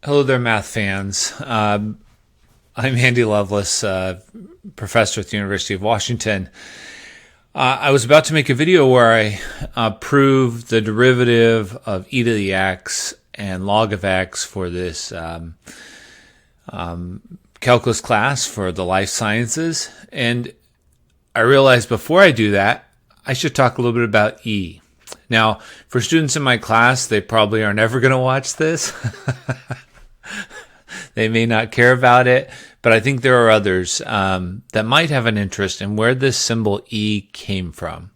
Hello there, math fans. I'm Andy Lovelace, professor at the University of Washington. I was about to make a video where I proved the derivative of e to the x and log of x for this calculus class for the life sciences. And I realized before I do that, I should talk a little bit about e. Now, for students in my class, they probably are never going to watch this. They may not care about it, but I think there are others that might have an interest in where this symbol E came from.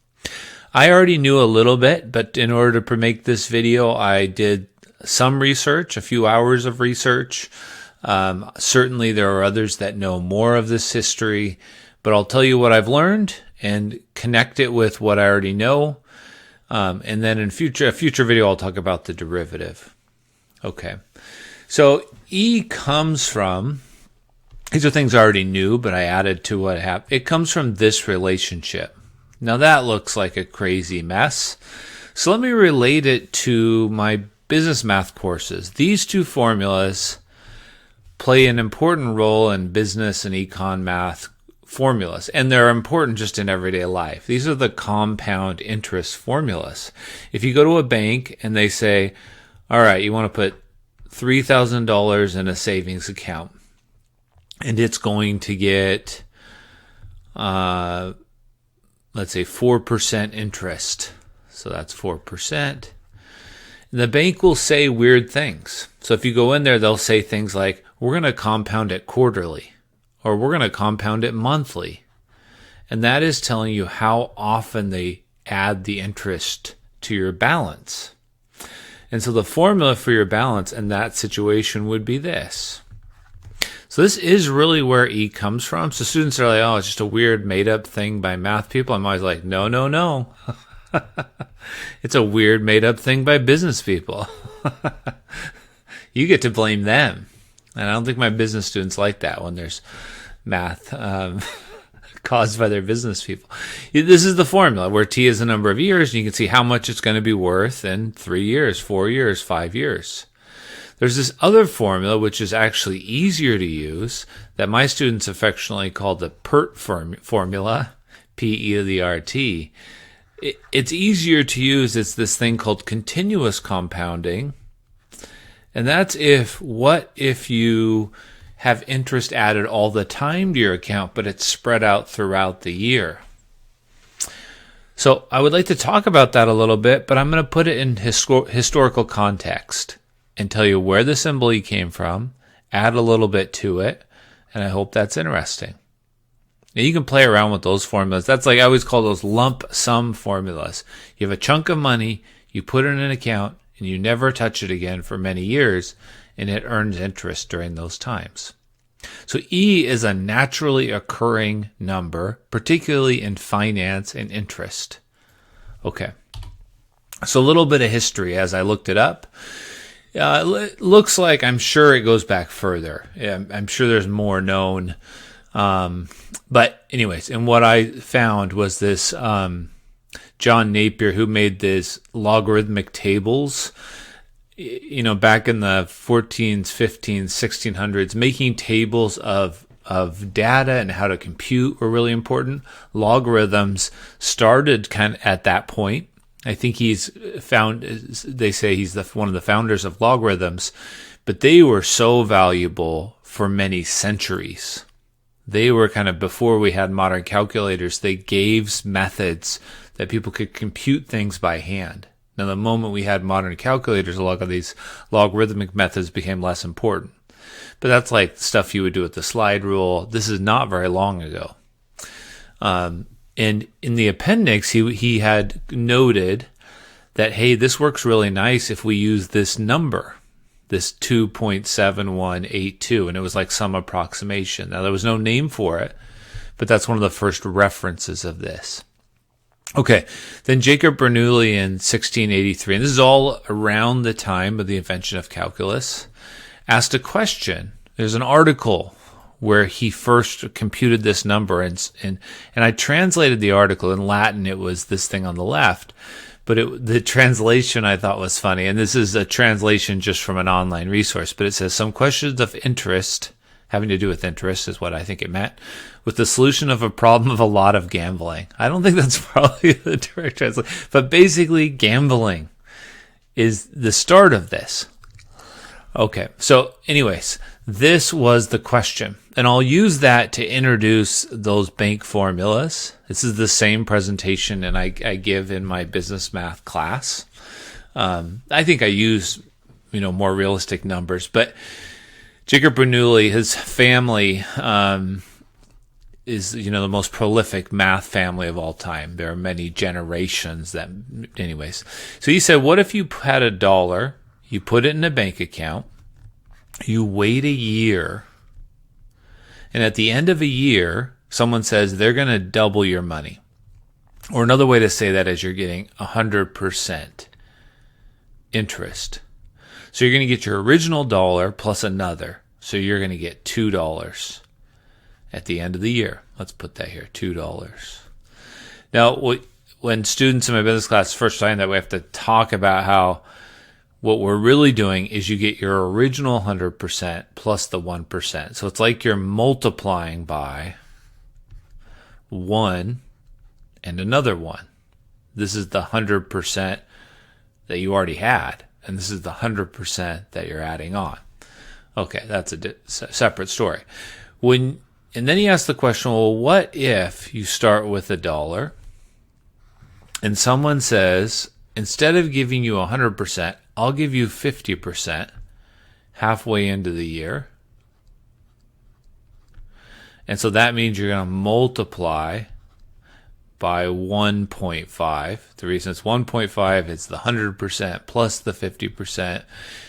I already knew a little bit, but in order to make this video, I did some research, a few hours of research. Certainly there are others that know more of this history, but I'll tell you what I've learned and connect it with what I already know. And then in a future video, I'll talk about the derivative. Okay. So E comes from, these are things I already knew, but I added to what happened. It comes from this relationship. Now that looks like a crazy mess. So let me relate it to my business math courses. These two formulas play an important role in business and econ math formulas, and they're important just in everyday life. These are the compound interest formulas. If you go to a bank and they say, all right, you want to put $3,000 in a savings account, and it's going to get, let's say 4% interest. So that's 4%. And the bank will say weird things. So if you go in there, they'll say things like, we're going to compound it quarterly, or we're going to compound it monthly. And that is telling you how often they add the interest to your balance. And so the formula for your balance in that situation would be this. So this is really where E comes from. So students are like, oh, it's just a weird made-up thing by math people. I'm always like, no, no, no. It's a weird made-up thing by business people. You get to blame them. And I don't think my business students like that when there's math caused by their business people. This is the formula where T is the number of years, and you can see how much it's going to be worth in 3 years, 4 years, 5 years. There's this other formula, which is actually easier to use, that my students affectionately call the PERT formula, P-E to the R-T. It's easier to use. It's this thing called continuous compounding. And that's if you have interest added all the time to your account, but it's spread out throughout the year. So I would like to talk about that a little bit, but I'm going to put it in historical context and tell you where the symbol E came from, add a little bit to it, and I hope that's interesting. Now you can play around with those formulas. That's like I always call those lump sum formulas. You have a chunk of money, you put it in an account, and you never touch it again for many years, and it earns interest during those times. So E is a naturally occurring number, particularly in finance and interest. Okay, so a little bit of history as I looked it up. It looks like, I'm sure it goes back further. I'm sure there's more known. But anyways, and what I found was this John Napier, who made this logarithmic tables, back in the 14s, 15s, 1600s, making tables of data and how to compute were really important. Logarithms started kind of at that point. I think they say he's one of the founders of logarithms, but they were so valuable for many centuries. They were kind of, before we had modern calculators, they gave methods that people could compute things by hand. Now, the moment we had modern calculators, a lot of these logarithmic methods became less important. But that's like stuff you would do with the slide rule. This is not very long ago. And in the appendix, he had noted that, hey, this works really nice if we use this number, this 2.7182, and it was like some approximation. Now, there was no name for it, but that's one of the first references of this. Okay, then Jacob Bernoulli in 1683, and this is all around the time of the invention of calculus, asked a question. There's an article where he first computed this number, and I translated the article in Latin. It was this thing on the left, But the translation I thought was funny. And this is a translation just from an online resource. But it says some questions of interest, having to do with interest is what I think it meant, with the solution of a problem of a lot of gambling. I don't think that's probably the direct translation. But basically, gambling is the start of this. Okay, so anyways, this was the question. And I'll use that to introduce those bank formulas. This is the same presentation and I give in my business math class. I think I use, more realistic numbers. But Jacob Bernoulli, his family is, the most prolific math family of all time. There are many generations that, anyways. So he said, what if you had $1, you put it in a bank account, you wait a year, and at the end of a year, someone says they're going to double your money. Or another way to say that is you're getting 100% interest. So you're going to get your original $1 plus another. So you're going to get $2 at the end of the year. Let's put that here, $2. Now, when students in my business class first time that, we have to talk about how what we're really doing is you get your original 100% plus the 1%. So it's like you're multiplying by 1 and another 1. This is the 100% that you already had, and this is the 100% that you're adding on. Okay, that's a separate story. And then he asked the question, well, what if you start with $1 and someone says, instead of giving you 100%, I'll give you 50% halfway into the year. And so that means you're going to multiply by 1.5. The reason it's 1.5 is the 100% plus the 50%.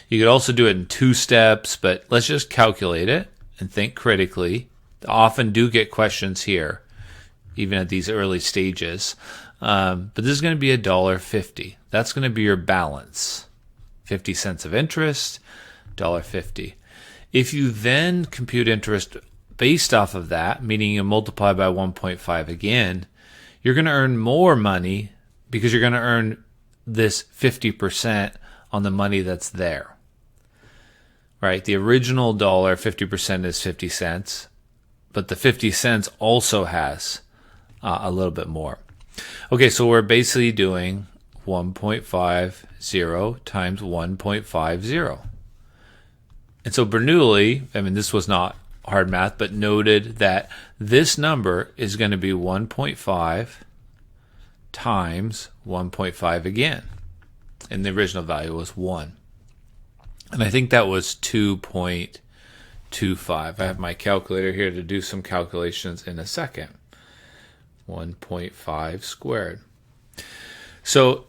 You could also do it in 2 steps, but let's just calculate it and think critically. I often do get questions here, even at these early stages. But this is going to be $1.50. That's going to be your balance. 50 cents of interest, $1.50. If you then compute interest based off of that, meaning you multiply by 1.5 again, you're going to earn more money because you're going to earn this 50% on the money that's there. Right? The original $1, 50% is 50 cents, but the 50 cents also has a little bit more. Okay, so we're basically doing 1.50 times 1.50. And so Bernoulli, this was not hard math, but noted that this number is going to be 1.5 times 1.5 again. And the original value was 1. And I think that was 2.25. I have my calculator here to do some calculations in a second. 1.5 squared. So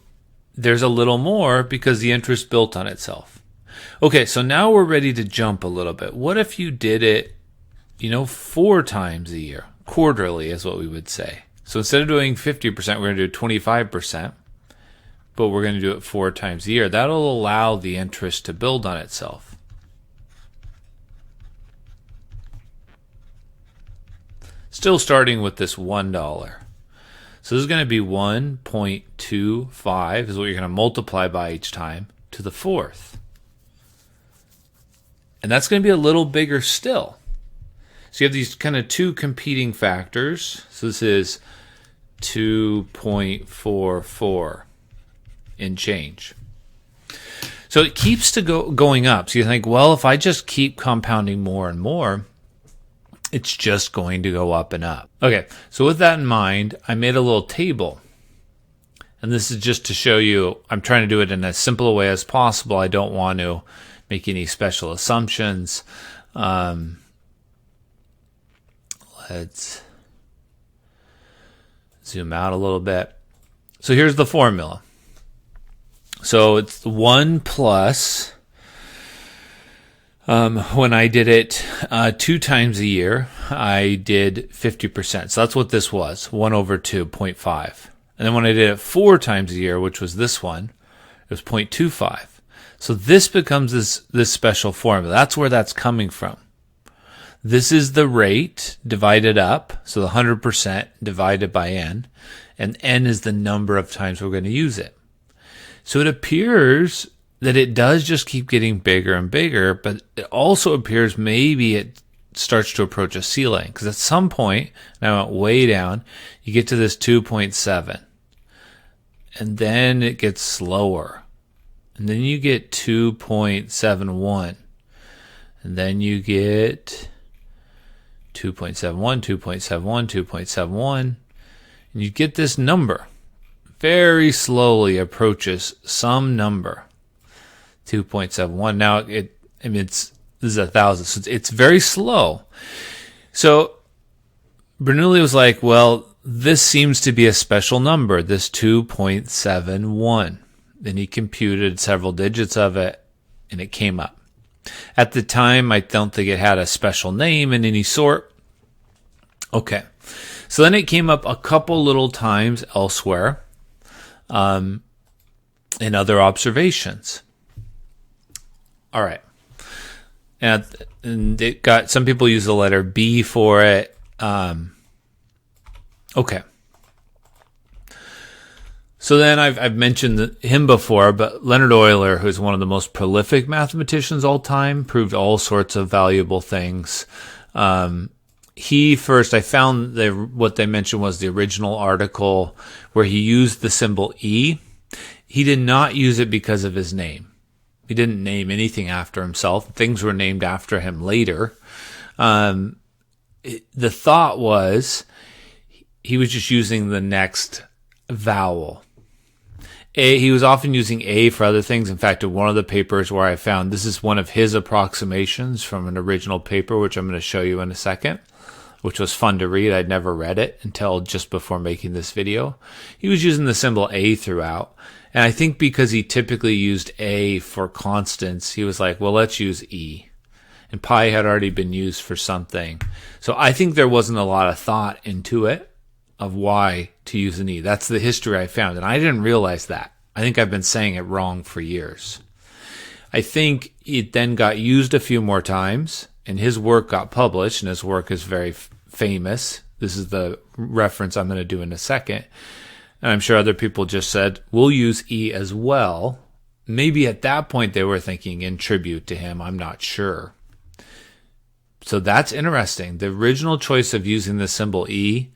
there's a little more because the interest built on itself. Okay, so now we're ready to jump a little bit. What if you did it, 4 times a year? Quarterly is what we would say. So instead of doing 50%, we're going to do 25%, but we're going to do it 4 times a year. That'll allow the interest to build on itself. Still starting with this $1. So this is going to be 1.25 is what you're going to multiply by each time to the 4th. And that's going to be a little bigger still. So you have these kind of 2 competing factors. So this is 2.44 in change. So it keeps going up. So you think, well, if I just keep compounding more and more, it's just going to go up and up. Okay, so with that in mind, I made a little table. And this is just to show you, I'm trying to do it in as simple a way as possible. I don't want to make any special assumptions. Let's zoom out a little bit. So here's the formula. So it's 1 plus... when I did it 2 times a year, I did 50%. So that's what this was, 1 over 2.5. And then when I did it 4 times a year, which was this one, it was 0.25. So this becomes this special formula. That's where that's coming from. This is the rate divided up, so the 100% divided by n, and n is the number of times we're going to use it. So it appears that it does just keep getting bigger and bigger, but it also appears maybe it starts to approach a ceiling, because at some point, and I went way down, you get to this 2.7, and then it gets slower, and then you get 2.71, and then you get 2.71, 2.71, 2.71, and you get this number. Very slowly approaches some number, 2.71. Now this is 1,000, so it's very slow. So Bernoulli was like, well, this seems to be a special number, this 2.71. Then he computed several digits of it, and it came up. At the time, I don't think it had a special name in any sort. Okay, so then it came up a couple little times elsewhere in other observations. All right. And it got, some people use the letter B for it. Okay. So then I've mentioned him before, but Leonhard Euler, who's one of the most prolific mathematicians all time, proved all sorts of valuable things. He first, I found what they mentioned was the original article where he used the symbol E. He did not use it because of his name. He didn't name anything after himself. Things were named after him later. The thought was he was just using the next vowel. He was often using A for other things. In fact, in one of the papers where I found, this is one of his approximations from an original paper, which I'm going to show you in a second, which was fun to read. I'd never read it until just before making this video. He was using the symbol A throughout. And I think because he typically used A for constants, he was like, well, let's use E. And pi had already been used for something. So I think there wasn't a lot of thought into it of why to use an E. That's the history I found, and I didn't realize that. I think I've been saying it wrong for years. I think it then got used a few more times, and his work got published, and his work is very famous. This is the reference I'm going to do in a second. And I'm sure other people just said, we'll use E as well. Maybe at that point they were thinking in tribute to him. I'm not sure. So that's interesting. The original choice of using the symbol E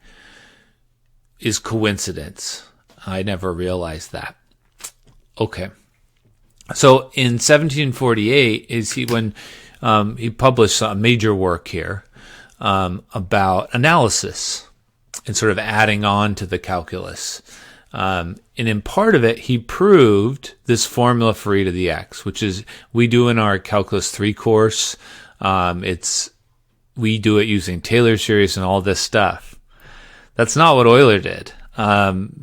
is coincidence. I never realized that. Okay. So in 1748 when he published a major work here about analysis and sort of adding on to the calculus. And in part of it, he proved this formula for e to the x, which is we do in our Calculus 3 course. We do it using Taylor series and all this stuff. That's not what Euler did.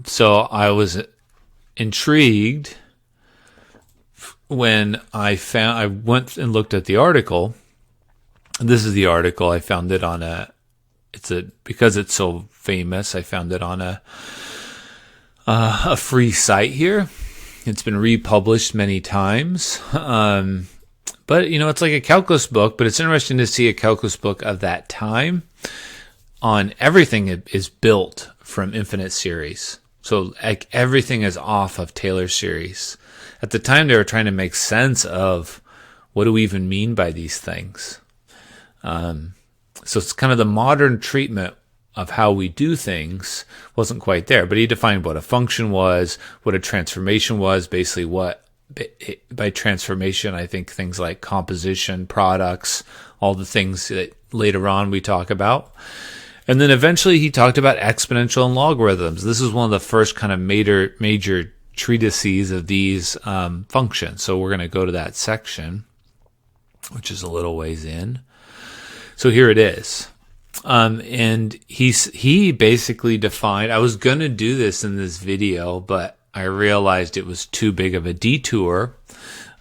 So I was intrigued when I went and looked at the article. This is the article. I found it on because it's so famous, I found it on a free site here. It's been republished many times. But, it's like a calculus book, but it's interesting to see a calculus book of that time on everything is built from infinite series. So like everything is off of Taylor series. At the time, they were trying to make sense of what do we even mean by these things. So it's kind of the modern treatment of how we do things wasn't quite there, but he defined what a function was, what a transformation was, basically by transformation, I think things like composition, products, all the things that later on we talk about. And then eventually he talked about exponential and logarithms. This is one of the first kind of major treatises of these functions. So we're going to go to that section, which is a little ways in. So here it is. And he basically defined, I was going to do this in this video, but I realized it was too big of a detour.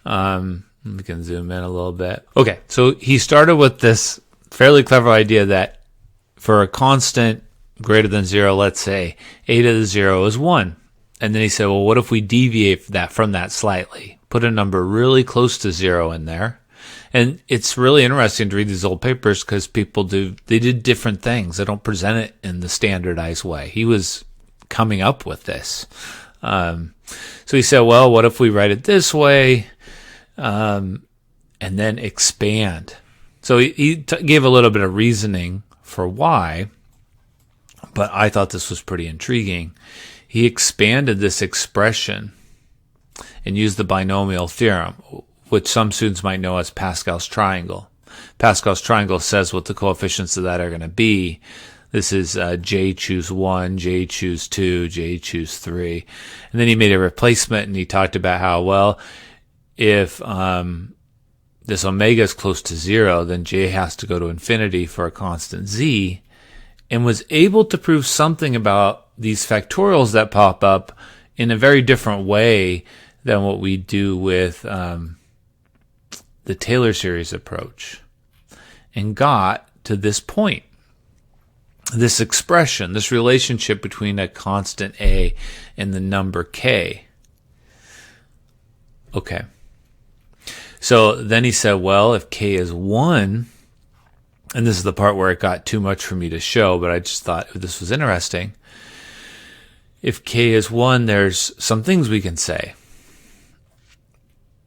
We can zoom in a little bit. Okay, so he started with this fairly clever idea that for a constant greater than 0, let's say, a to the 0 is 1. And then he said, well, what if we deviate from that slightly? Put a number really close to 0 in there. And it's really interesting to read these old papers because they did different things. They don't present it in the standardized way. He was coming up with this. So he said, well, what if we write it this way, and then expand? So he gave a little bit of reasoning for why, but I thought this was pretty intriguing. He expanded this expression and used the binomial theorem, which some students might know as Pascal's triangle. Pascal's triangle says what the coefficients of that are going to be. This is j choose 1, j choose 2, j choose 3. And then he made a replacement, and he talked about how, well, if this omega is close to 0, then j has to go to infinity for a constant z, and was able to prove something about these factorials that pop up in a very different way than what we do with the Taylor series approach, and got to this point, this expression, this relationship between a constant a and the number k. Okay. So then he said, well, if k is 1, and this is the part where it got too much for me to show, but I just thought this was interesting. If k is 1, there's some things we can say.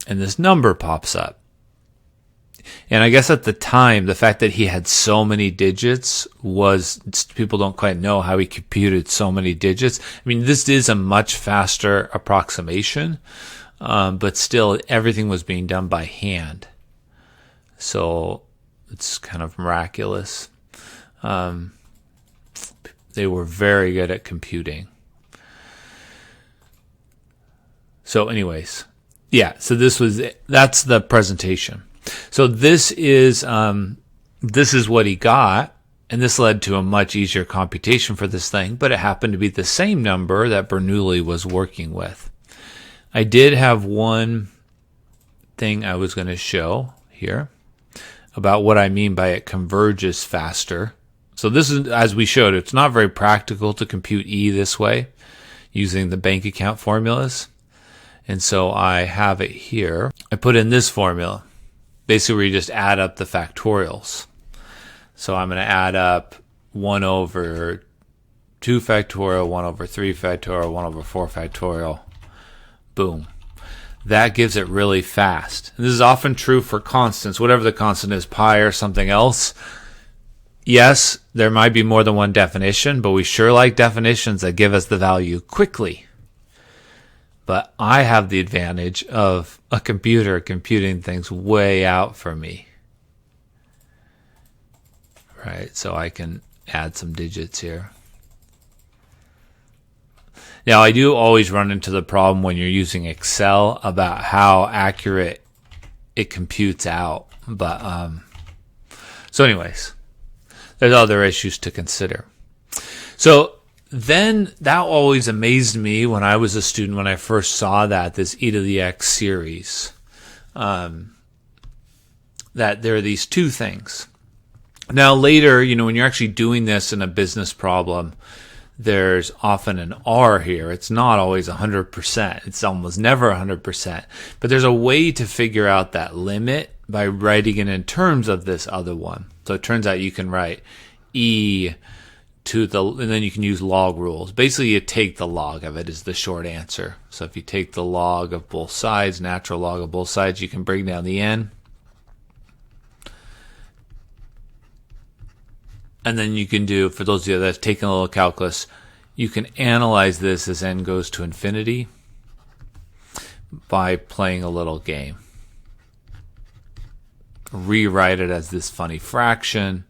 And this number pops up. And I guess at the time, the fact that he had so many digits was, people don't quite know how he computed so many digits. I mean, this is a much faster approximation, but still everything was being done by hand. So it's kind of miraculous. They were very good at computing. So anyways, yeah, so that's the presentation. So this is what he got, and this led to a much easier computation for this thing, but it happened to be the same number that Bernoulli was working with. I did have one thing I was going to show here about what I mean by it converges faster. So this is, as we showed, it's not very practical to compute E this way using the bank account formulas. And so I have it here. I put in this formula, basically where you just add up the factorials. So I'm going to add up 1 over 2 factorial, 1 over 3 factorial, 1 over 4 factorial. Boom. That gives it really fast. And this is often true for constants, whatever the constant is, pi or something else. Yes, there might be more than one definition, but we sure like definitions that give us the value quickly. But I have the advantage of a computer computing things way out for me. Right, so I can add some digits here. Now, I do always run into the problem when you're using Excel about how accurate it computes out. But so anyways, there's other issues to consider. So then that always amazed me when I was a student, when I first saw that, this e to the x series, that there are these two things. Now later, when you're actually doing this in a business problem, there's often an R here. It's not always 100%. It's almost never 100%. But there's a way to figure out that limit by writing it in terms of this other one. So it turns out you can write E to the, and then you can use log rules. Basically, you take the log of it is the short answer. So if you take the log of both sides, natural log of both sides, you can bring down the n. And then you can do, for those of you that have taken a little calculus, you can analyze this as n goes to infinity by playing a little game. Rewrite it as this funny fraction.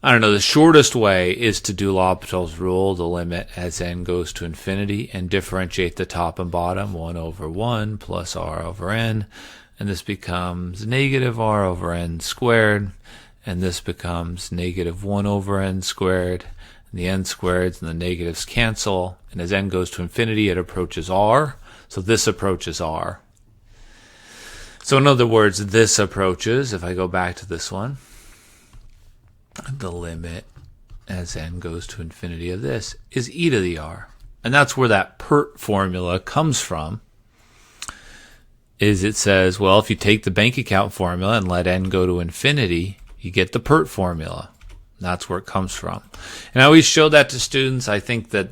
I don't know, the shortest way is to do L'Hopital's rule, the limit as n goes to infinity, and differentiate the top and bottom, 1 over 1 plus r over n, and this becomes negative r over n squared. And this becomes negative 1 over n squared, and the n squareds and the negatives cancel, and as n goes to infinity, it approaches r, so this approaches r. So in other words, this approaches, if I go back to this one, the limit as n goes to infinity of this is e to the r. And that's where that PERT formula comes from, is it says, well, if you take the bank account formula and let n go to infinity, you get the PERT formula. That's where it comes from. And I always show that to students. I think that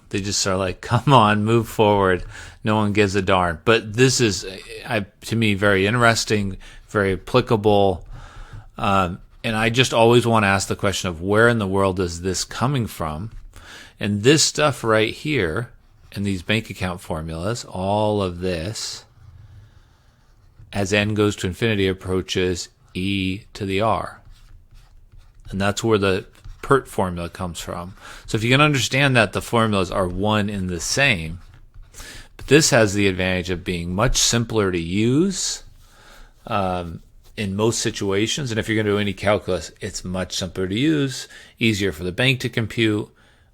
they just are like, come on, move forward. No one gives a darn. But this is, to me, very interesting, very applicable. And I just always want to ask the question of where in the world is this coming from? And this stuff right here, in these bank account formulas, all of this, as n goes to infinity, approaches e to the r. And that's where the PERT formula comes from. So if you can understand that the formulas are one and the same, but this has the advantage of being much simpler to use in most situations. And if you're going to do any calculus, it's much simpler to use, easier for the bank to compute.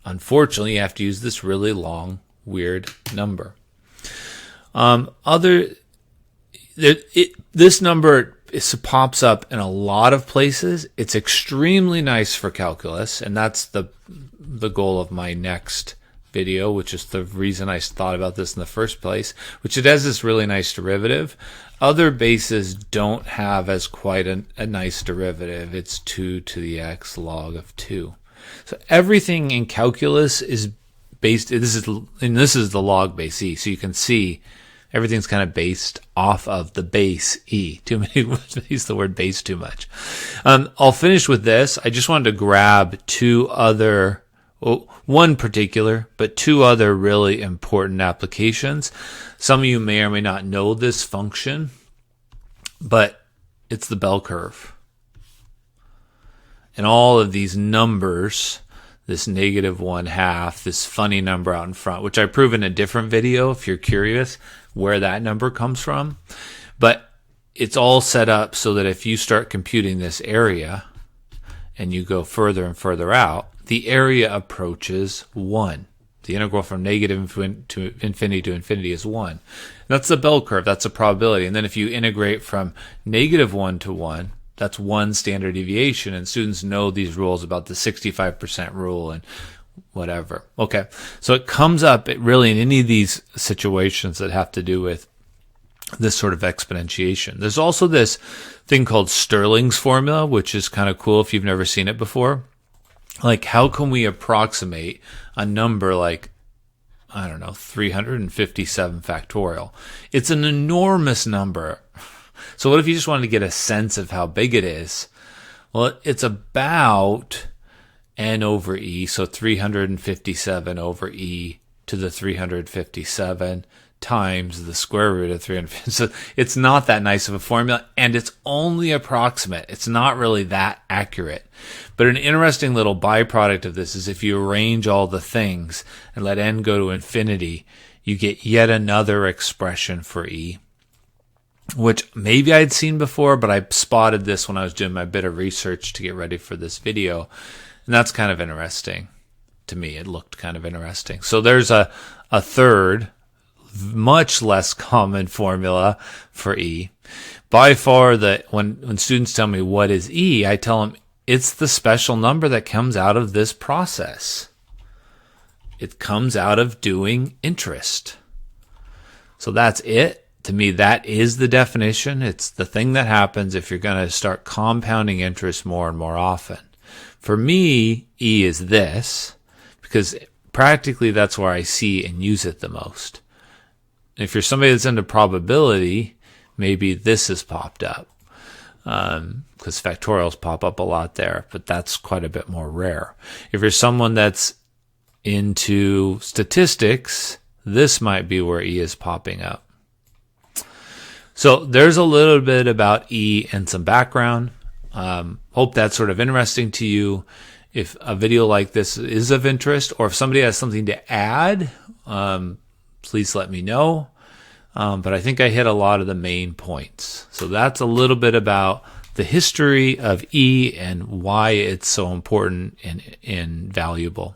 Unfortunately, you have to use this really long, weird number. This number pops up in a lot of places. It's extremely nice for calculus, and that's the goal of my next video, which is the reason I thought about this in the first place, which it has this really nice derivative. Other bases don't have as quite a nice derivative. It's 2 to the x log of 2. So everything in calculus is based, this is the log base e, so you can see everything's kind of based off of the base e. Too many, use the word base too much. I'll finish with this. I just wanted to grab one particular, but two other really important applications. Some of you may or may not know this function, but it's the bell curve. And all of these numbers, this -1/2, this funny number out in front, which I prove in a different video if you're curious where that number comes from. But it's all set up so that if you start computing this area and you go further and further out, the area approaches 1. The integral from negative to infinity is 1. That's the bell curve. That's a probability. And then if you integrate from -1 to 1, that's 1 standard deviation. And students know these rules about the 65% rule and whatever. Okay, so it comes up really in any of these situations that have to do with this sort of exponentiation. There's also this thing called Stirling's formula, which is kind of cool if you've never seen it before. Like, how can we approximate a number like, I don't know, 357 factorial? It's an enormous number. So what if you just wanted to get a sense of how big it is? Well, it's about n over e, so 357 over e to the 357 times the square root of 350. So it's not that nice of a formula, and it's only approximate. It's not really that accurate. But an interesting little byproduct of this is if you arrange all the things and let n go to infinity, you get yet another expression for e, which maybe I'd seen before, but I spotted this when I was doing my bit of research to get ready for this video. And that's kind of interesting to me. It looked kind of interesting. So there's a third, much less common formula for E. By far, when students tell me what is E, I tell them it's the special number that comes out of this process. It comes out of doing interest. So that's it. To me, that is the definition. It's the thing that happens if you're going to start compounding interest more and more often. For me, E is this, because practically that's where I see and use it the most. If you're somebody that's into probability, maybe this has popped up, because factorials pop up a lot there, but that's quite a bit more rare. If you're someone that's into statistics, this might be where E is popping up. So there's a little bit about E and some background. Hope that's sort of interesting to you. If a video like this is of interest, or if somebody has something to add, please let me know. But I think I hit a lot of the main points. So that's a little bit about the history of E and why it's so important and valuable.